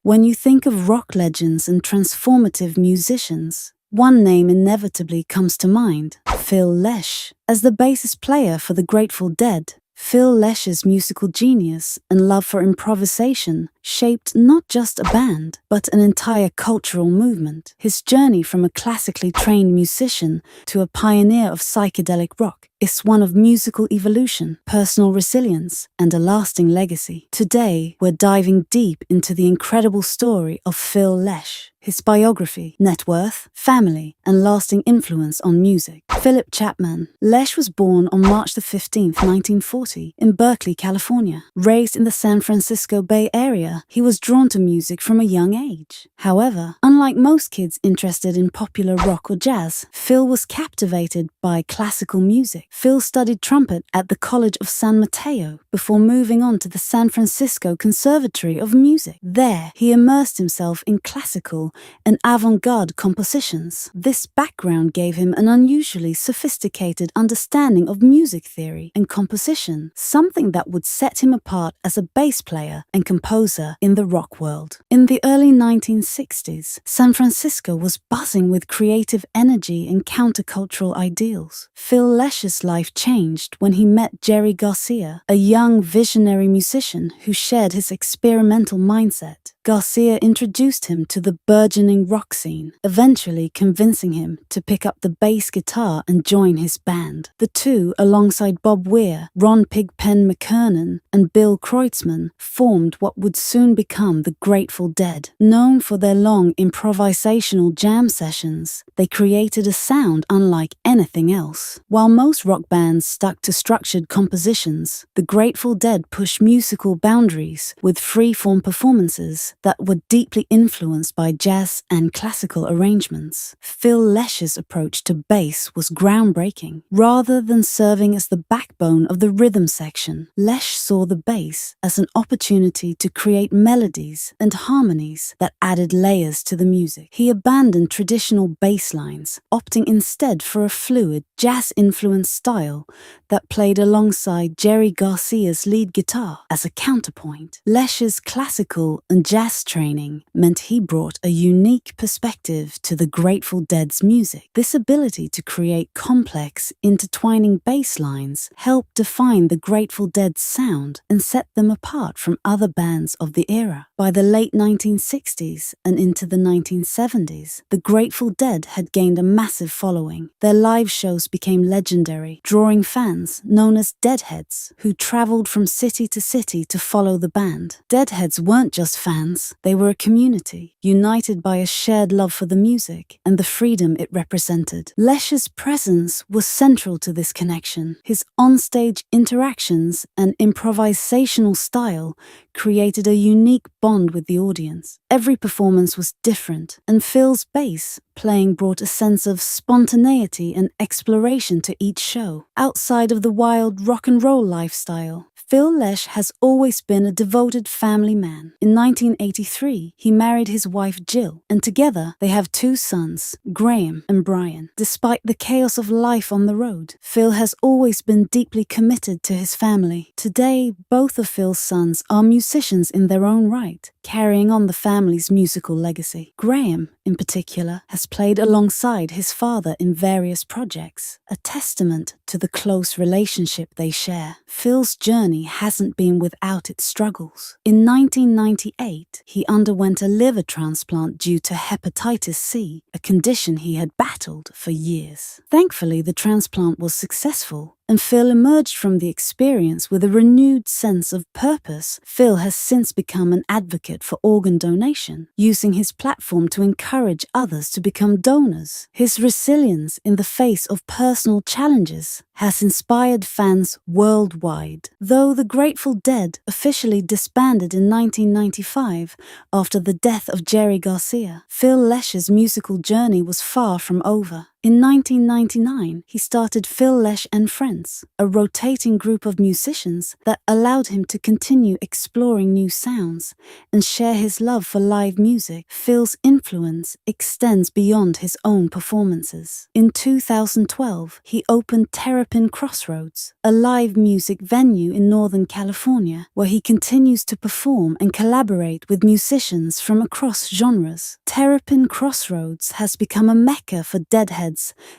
When you think of rock legends and transformative musicians, one name inevitably comes to mind: Phil Lesh. As the bassist player for the Grateful Dead, Phil Lesh's musical genius and love for improvisation shaped not just a band, but an entire cultural movement. His journey from a classically trained musician to a pioneer of psychedelic rock is one of musical evolution, personal resilience, and a lasting legacy. Today, we're diving deep into the incredible story of Phil Lesh, his biography, net worth, family, and lasting influence on music. Philip Chapman. Lesh was born on March 15, 1940, in Berkeley, California. Raised in the San Francisco Bay Area, he was drawn to music from a young age. However, unlike most kids interested in popular rock or jazz, Phil was captivated by classical music. Phil studied trumpet at the College of San Mateo before moving on to the San Francisco Conservatory of Music. There, he immersed himself in classical and avant-garde compositions. This background gave him an unusually sophisticated understanding of music theory and composition, something that would set him apart as a bass player and composer in the rock world. In the early 1960s, San Francisco was buzzing with creative energy and countercultural ideals. Phil Lesh's life changed when he met Jerry Garcia, a young visionary musician who shared his experimental mindset. Garcia introduced him to the burgeoning rock scene, eventually convincing him to pick up the bass guitar and join his band. The two, alongside Bob Weir, Ron Pigpen McKernan, and Bill Kreutzmann, formed what would soon become the Grateful Dead. Known for their long improvisational jam sessions, they created a sound unlike anything else. While most rock bands stuck to structured compositions, the Grateful Dead pushed musical boundaries with free-form performances that were deeply influenced by jazz and classical arrangements. Phil Lesh's approach to bass was groundbreaking. Rather than serving as the backbone of the rhythm section, Lesh saw the bass as an opportunity to create melodies and harmonies that added layers to the music. He abandoned traditional bass lines, opting instead for a fluid, jazz-influenced style that played alongside Jerry Garcia's lead guitar as a counterpoint. Lesh's classical and jazz training meant he brought a unique perspective to the Grateful Dead's music. This ability to create complex, intertwining bass lines helped define the Grateful Dead's sound and set them apart from other bands of the era. By the late 1960s and into the 1970s, the Grateful Dead had gained a massive following. Their live shows became legendary, drawing fans known as Deadheads, who traveled from city to city to follow the band. Deadheads weren't just fans, they were a community, united by a shared love for the music and the freedom it represented. Lesh's presence was central to this connection. His onstage interactions and improvisational style created a unique bond with the audience. Every performance was different, and Phil's bass playing brought a sense of spontaneity and exploration to each show. Outside of the wild rock and roll lifestyle, Phil Lesh has always been a devoted family man. In 1983, he married his wife Jill, and together they have two sons, Graham and Brian. Despite the chaos of life on the road, Phil has always been deeply committed to his family. Today, both of Phil's sons are musicians in their own right, carrying on the family's musical legacy. Graham, in particular, has played alongside his father in various projects, a testament to the close relationship they share. Phil's journey hasn't been without its struggles. In 1998, he underwent a liver transplant due to hepatitis C, a condition he had battled for years. Thankfully, the transplant was successful, and Phil emerged from the experience with a renewed sense of purpose. Phil has since become an advocate for organ donation, using his platform to encourage others to become donors. His resilience in the face of personal challenges has inspired fans worldwide. Though the Grateful Dead officially disbanded in 1995 after the death of Jerry Garcia, Phil Lesh's musical journey was far from over. In 1999, he started Phil Lesh and Friends, a rotating group of musicians that allowed him to continue exploring new sounds and share his love for live music. Phil's influence extends beyond his own performances. In 2012, he opened Terrapin Crossroads, a live music venue in Northern California, where he continues to perform and collaborate with musicians from across genres. Terrapin Crossroads has become a mecca for Deadheads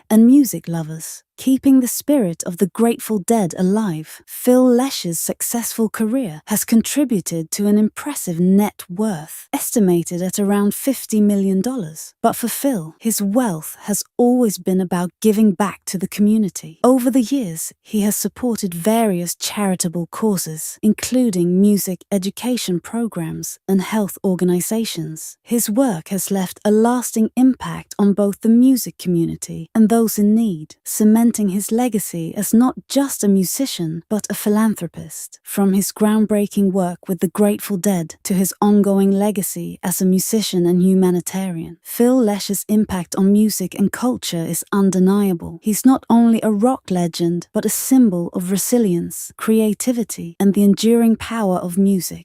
and music lovers, keeping the spirit of the Grateful Dead alive. Phil Lesh's successful career has contributed to an impressive net worth, estimated at around $50 million. But for Phil, his wealth has always been about giving back to the community. Over the years, he has supported various charitable causes, including music education programs and health organizations. His work has left a lasting impact on both the music community and those in need, cementing his legacy as not just a musician, but a philanthropist. From his groundbreaking work with the Grateful Dead to his ongoing legacy as a musician and humanitarian, Phil Lesh's impact on music and culture is undeniable. He's not only a rock legend, but a symbol of resilience, creativity, and the enduring power of music.